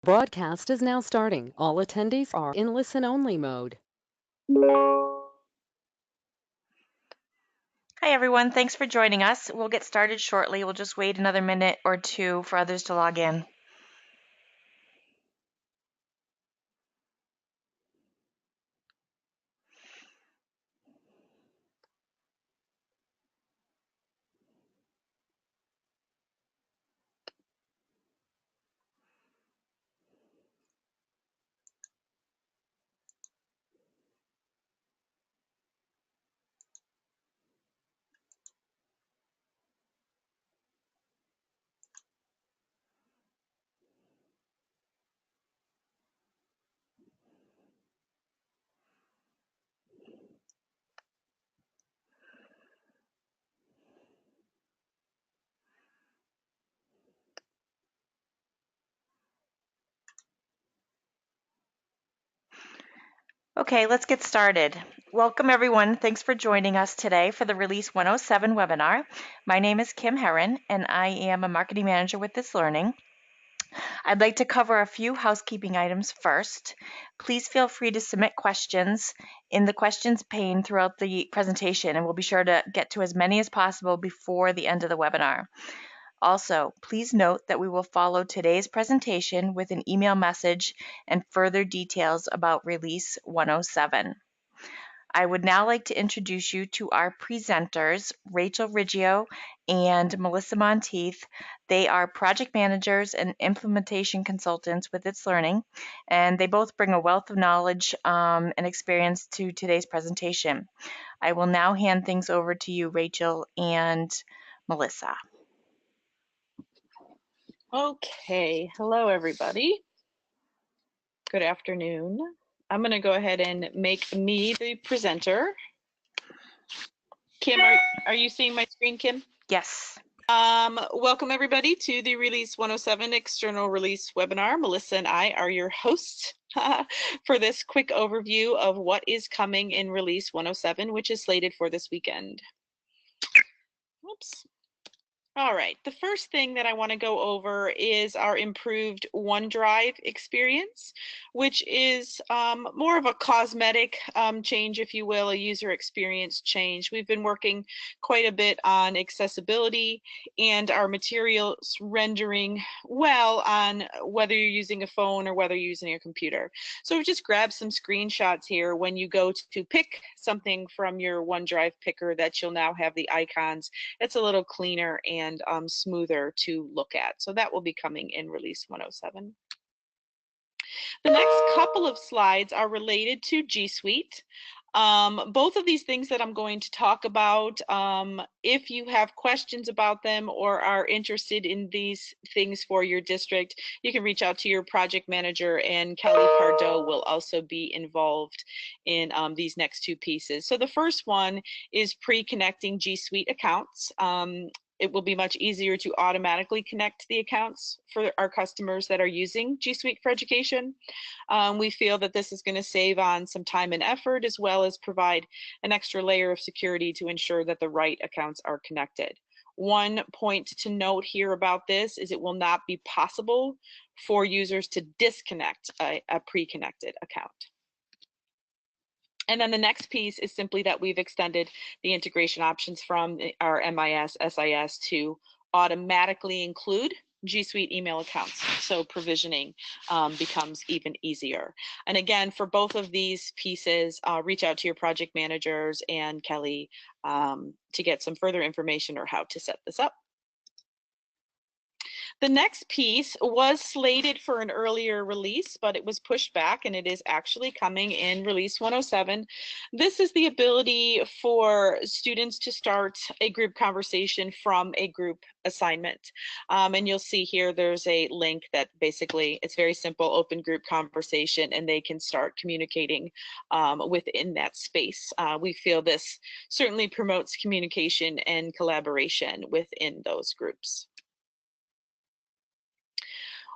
Broadcast is now starting. All attendees are in listen-only mode. Hi, everyone. Thanks for joining us. We'll get started shortly. We'll just wait another minute or two for others to log in. Okay, let's get started. Welcome, everyone. Thanks for joining us today for the Release 107 webinar. My name is Kim Herron, and I am a marketing manager with itslearning. I'd like to cover a few housekeeping items first. Please feel free to submit questions in the questions pane throughout the presentation, and we'll be sure to get to as many as possible before the end of the webinar. Also, please note that we will follow today's presentation with an email message and further details about Release 107. I would now like to introduce you to our presenters, Rachel Riggio and Melissa Monteith. They are project managers and implementation consultants with itslearning, and they both bring a wealth of knowledge and experience to today's presentation. I will now hand things over to you, Rachel and Melissa. Okay, hello everybody. Good afternoon. I'm going to go ahead and make me the presenter. Kim, are you seeing my screen, Kim? Yes. Welcome everybody to the Release 107 External Release webinar. Melissa and I are your hosts for this quick overview of what is coming in Release 107, which is slated for this weekend. Oops. All right, the first thing that I want to go over is our improved OneDrive experience, which is more of a cosmetic change, if you will, a user experience change. We've been working quite a bit on accessibility and our materials rendering well on whether you're using a phone or whether you're using a computer. So we've just grabbed some screenshots here when you go to pick something from your OneDrive picker that you'll now have the icons. It's a little cleaner and smoother to look at. So that will be coming in Release 107. The next couple of slides are related to G Suite. Both of these things that I'm going to talk about, if you have questions about them or are interested in these things for your district, you can reach out to your project manager, and Kelly Pardo will also be involved in these next two pieces. So the first one is pre-connecting G Suite accounts. It will be much easier to automatically connect the accounts for our customers that are using G Suite for Education. We feel that this is going to save on some time and effort, as well as provide an extra layer of security to ensure that the right accounts are connected. One point to note here about this is it will not be possible for users to disconnect a pre-connected account. And then the next piece is simply that we've extended the integration options from our MIS, SIS to automatically include G Suite email accounts. So provisioning becomes even easier. And again, for both of these pieces, reach out to your project managers and Kelly to get some further information or how to set this up. The next piece was slated for an earlier release, but it was pushed back, and it is actually coming in Release 107. This is the ability for students to start a group conversation from a group assignment. And you'll see here there's a link that basically, it's very simple, open group conversation, and they can start communicating within that space. We feel this certainly promotes communication and collaboration within those groups.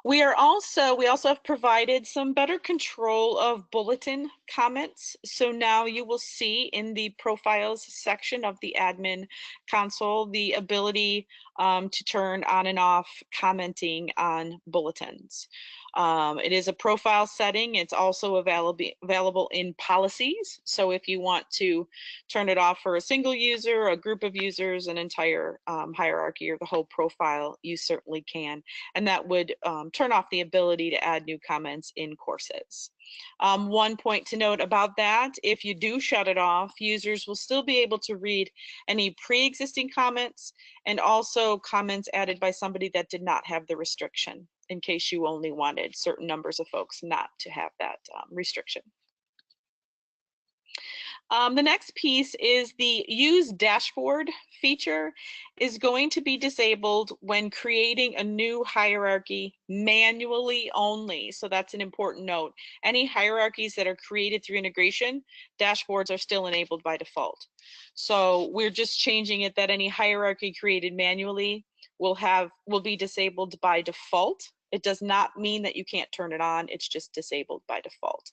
We also have provided some better control of bulletin comments. So now you will see in the profiles section of the admin console the ability to turn on and off commenting on bulletins. It is a profile setting. It's also available in policies. So if you want to turn it off for a single user, a group of users, an entire hierarchy, or the whole profile, you certainly can. And that would turn off the ability to add new comments in courses. One point to note about that, if you do shut it off, users will still be able to read any pre-existing comments and also comments added by somebody that did not have the restriction, in case you only wanted certain numbers of folks not to have that restriction. The next piece is the Use Dashboard feature is going to be disabled when creating a new hierarchy manually only. So that's an important note. Any hierarchies that are created through integration, dashboards are still enabled by default. So we're just changing it that any hierarchy created manually will be disabled by default. It does not mean that you can't turn it on. It's just disabled by default.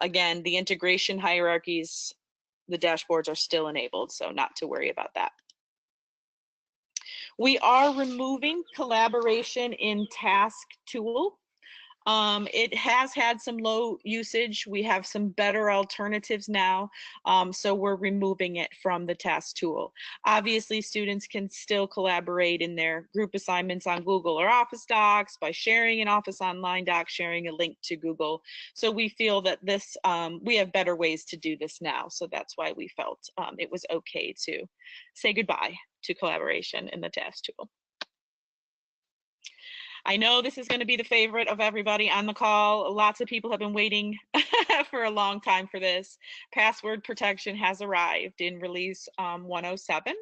Again, the integration hierarchies, the dashboards are still enabled, so not to worry about that. We are removing collaboration in task tool. It has had some low usage. We have some better alternatives now, so we're removing it from the task tool. Obviously, students can still collaborate in their group assignments on Google or Office Docs by sharing an Office Online doc, sharing a link to Google. So we feel that this, we have better ways to do this now. So that's why we felt it was okay to say goodbye to collaboration in the task tool. I know this is going to be the favorite of everybody on the call. Lots of people have been waiting for a long time for this. Password protection has arrived in release 107.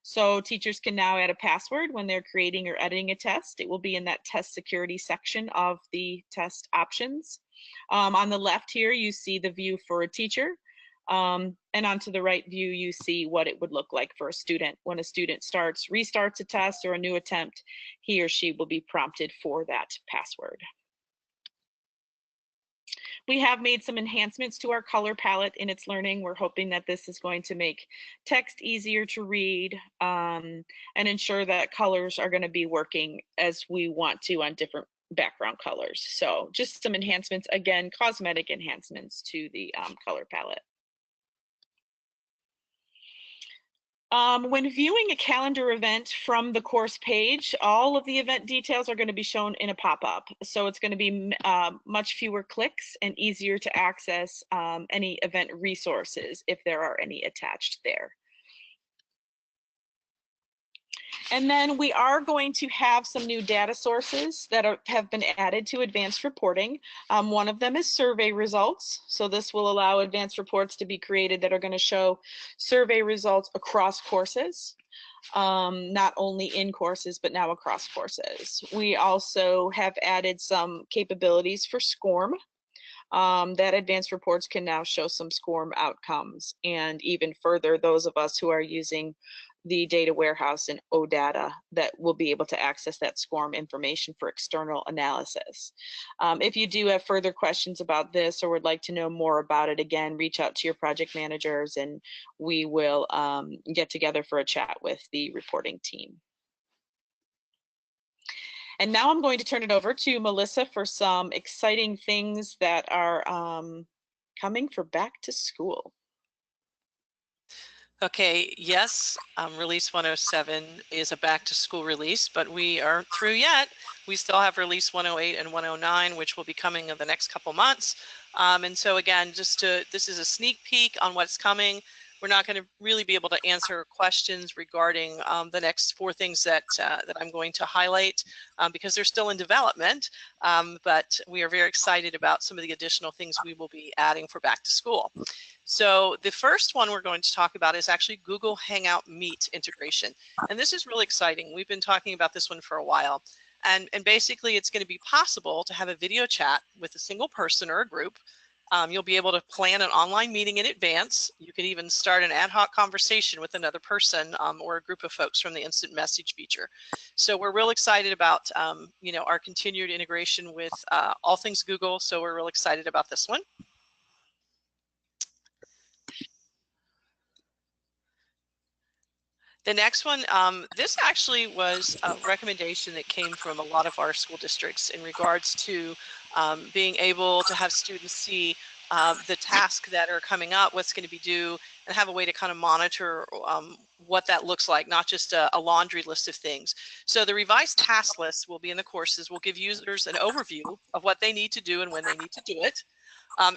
So teachers can now add a password when they're creating or editing a test. It will be in that test security section of the test options. On the left here, you see the view for a teacher. And onto the right view, you see what it would look like for a student. When a student restarts a test or a new attempt, he or she will be prompted for that password. We have made some enhancements to our color palette in itslearning. We're hoping that this is going to make text easier to read and ensure that colors are going to be working as we want to on different background colors. So just some enhancements, again, cosmetic enhancements to the color palette. When viewing a calendar event from the course page, all of the event details are going to be shown in a pop-up. So it's going to be much fewer clicks and easier to access any event resources if there are any attached there. And then we are going to have some new data sources that have been added to advanced reporting. One of them is survey results. So this will allow advanced reports to be created that are going to show survey results across courses, not only in courses, but now across courses. We also have added some capabilities for SCORM. That advanced reports can now show some SCORM outcomes, and even further, those of us who are using the data warehouse and OData that will be able to access that SCORM information for external analysis. If you do have further questions about this or would like to know more about it, again, reach out to your project managers and we will get together for a chat with the reporting team. And now I'm going to turn it over to Melissa for some exciting things that are coming for back to school. Okay, yes, release 107 is a back to school release, but we aren't through yet. We still have release 108 and 109, which will be coming in the next couple months. And so again, this is a sneak peek on what's coming. We're not going to really be able to answer questions regarding the next 4 things that I'm going to highlight because they're still in development, but we are very excited about some of the additional things we will be adding for back to school. So the first one we're going to talk about is actually Google Hangout Meet integration. And this is really exciting. We've been talking about this one for a while. And basically it's going to be possible to have a video chat with a single person or a group. You'll be able to plan an online meeting in advance. You can even start an ad hoc conversation with another person or a group of folks from the instant message feature. So we're real excited about our continued integration with all things Google. So we're real excited about this one. The next one, this actually was a recommendation that came from a lot of our school districts in regards to being able to have students see the tasks that are coming up, what's going to be due, and have a way to kind of monitor what that looks like, not just a laundry list of things. So the revised task list will be in the courses, will give users an overview of what they need to do and when they need to do it.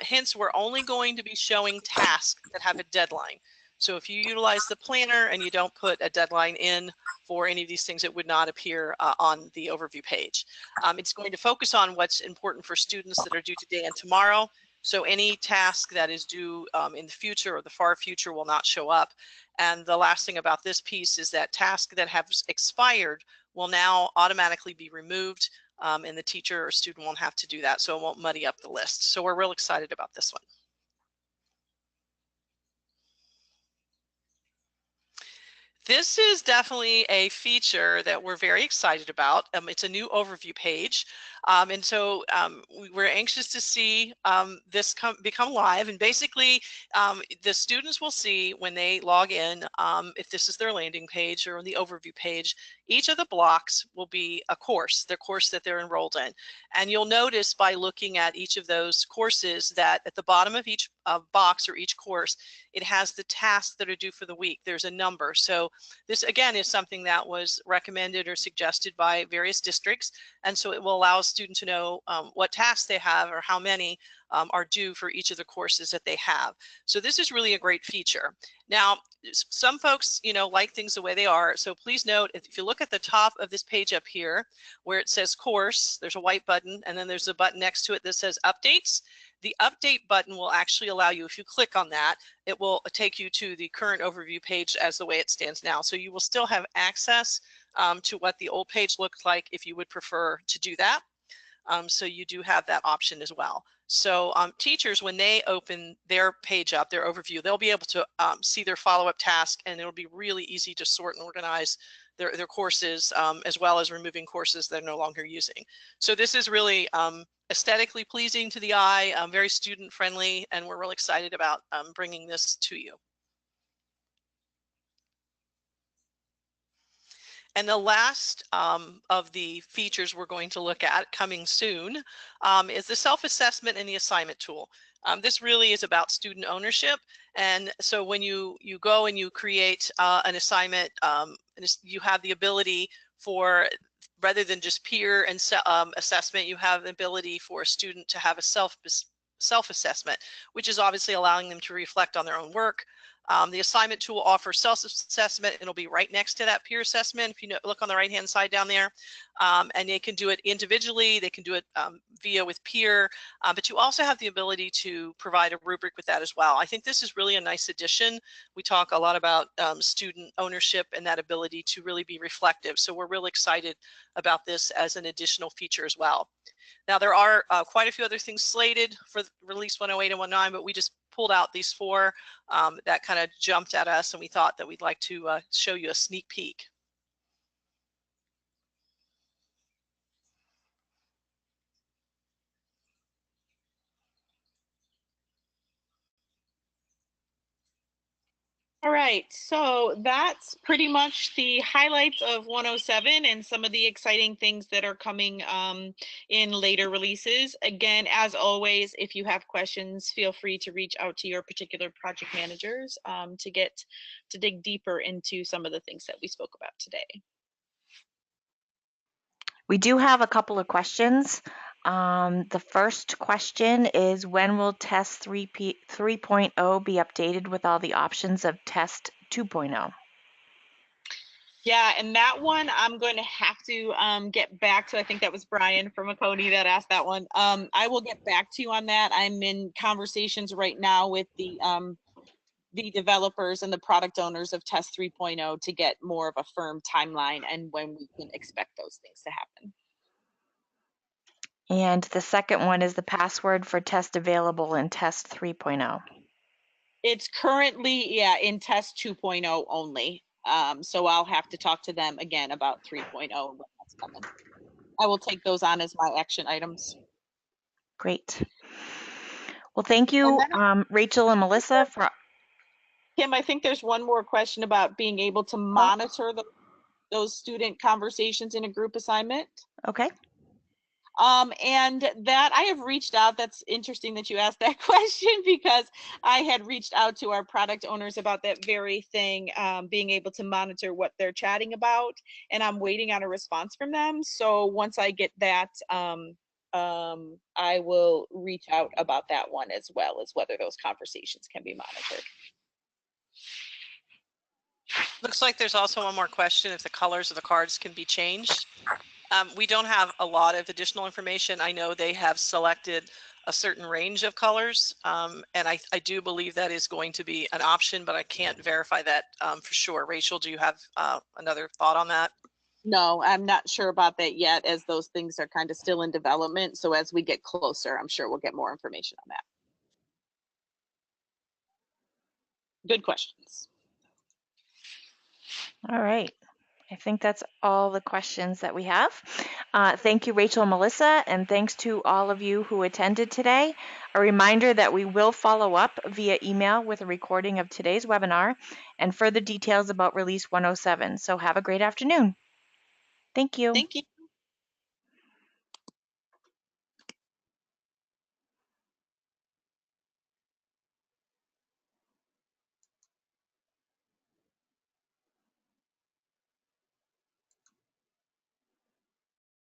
Hence, we're only going to be showing tasks that have a deadline. So if you utilize the planner and you don't put a deadline in for any of these things, it would not appear on the overview page. It's going to focus on what's important for students that are due today and tomorrow. So any task that is due in the future or the far future will not show up. And the last thing about this piece is that tasks that have expired will now automatically be removed, and the teacher or student won't have to do that. So it won't muddy up the list. So we're real excited about this one. This is definitely a feature that we're very excited about. It's a new overview page. And so we're anxious to see this become live. And basically, the students will see when they log in, if this is their landing page or the overview page, each of the blocks will be a course, the course that they're enrolled in. And you'll notice by looking at each of those courses that at the bottom of each box or each course, it has the tasks that are due for the week. There's a number. So this, again, is something that was recommended or suggested by various districts. And so it will allow a student to know what tasks they have or how many are due for each of the courses that they have. So this is really a great feature. Now, some folks, like things the way they are. So please note, if you look at the top of this page up here, where it says course, there's a white button, and then there's a button next to it that says updates. The update button will actually allow you, if you click on that, it will take you to the current overview page as the way it stands now. So you will still have access to what the old page looked like if you would prefer to do that. So you do have that option as well. So teachers, when they open their page up, their overview, they'll be able to see their follow-up task, and it'll be really easy to sort and organize their courses, as well as removing courses they're no longer using. So this is really aesthetically pleasing to the eye, very student friendly, and we're really excited about bringing this to you. And the last of the features we're going to look at coming soon is the self-assessment and the assignment tool. This really is about student ownership. And so when you go and you create an assignment, you have the ability for, rather than just peer and assessment, you have the ability for a student to have a self-assessment, which is obviously allowing them to reflect on their own work. The assignment tool offers self-assessment. It'll be right next to that peer assessment. If you look on the right-hand side down there, and they can do it individually. They can do it via with peer, but you also have the ability to provide a rubric with that as well. I think this is really a nice addition. We talk a lot about student ownership and that ability to really be reflective. So we're really excited about this as an additional feature as well. Now, there are quite a few other things slated for release 108 and 109, but we just pulled out these four that kind of jumped at us, and we thought that we'd like to show you a sneak peek. All right, so that's pretty much the highlights of 107 and some of the exciting things that are coming in later releases. Again, as always, if you have questions, feel free to reach out to your particular project managers to dig deeper into some of the things that we spoke about today. We do have a couple of questions. The first question is, when will Test 3.0 be updated with all the options of Test 2.0? Yeah, and that one I'm going to have to get back to. I think that was Brian from Aconi that asked that one. I will get back to you on that. I'm in conversations right now with the developers and the product owners of Test 3.0 to get more of a firm timeline and when we can expect those things to happen. And the second one is the password for Test available in Test 3.0. It's currently, in Test 2.0 only. So I'll have to talk to them again about 3.0 and when that's coming. I will take those on as my action items. Great. Well, thank you, Rachel and Melissa, for. Kim, I think there's one more question about being able to monitor those student conversations in a group assignment. Okay. And that I have reached out. That's interesting that you asked that question, because I had reached out to our product owners about that very thing, being able to monitor what they're chatting about, and I'm waiting on a response from them. So once I get that, I will reach out about that one, as well as whether those conversations can be monitored. Looks like there's also one more question if the colors of the cards can be changed. We don't have a lot of additional information. I know they have selected a certain range of colors, and I do believe that is going to be an option, but I can't verify that for sure. Rachel, do you have another thought on that? No, I'm not sure about that yet, as those things are kind of still in development. So as we get closer, I'm sure we'll get more information on that. Good questions. All right. I think that's all the questions that we have. Thank you, Rachel and Melissa, and thanks to all of you who attended today. A reminder that we will follow up via email with a recording of today's webinar and further details about Release 107. So have a great afternoon. Thank you. Thank you.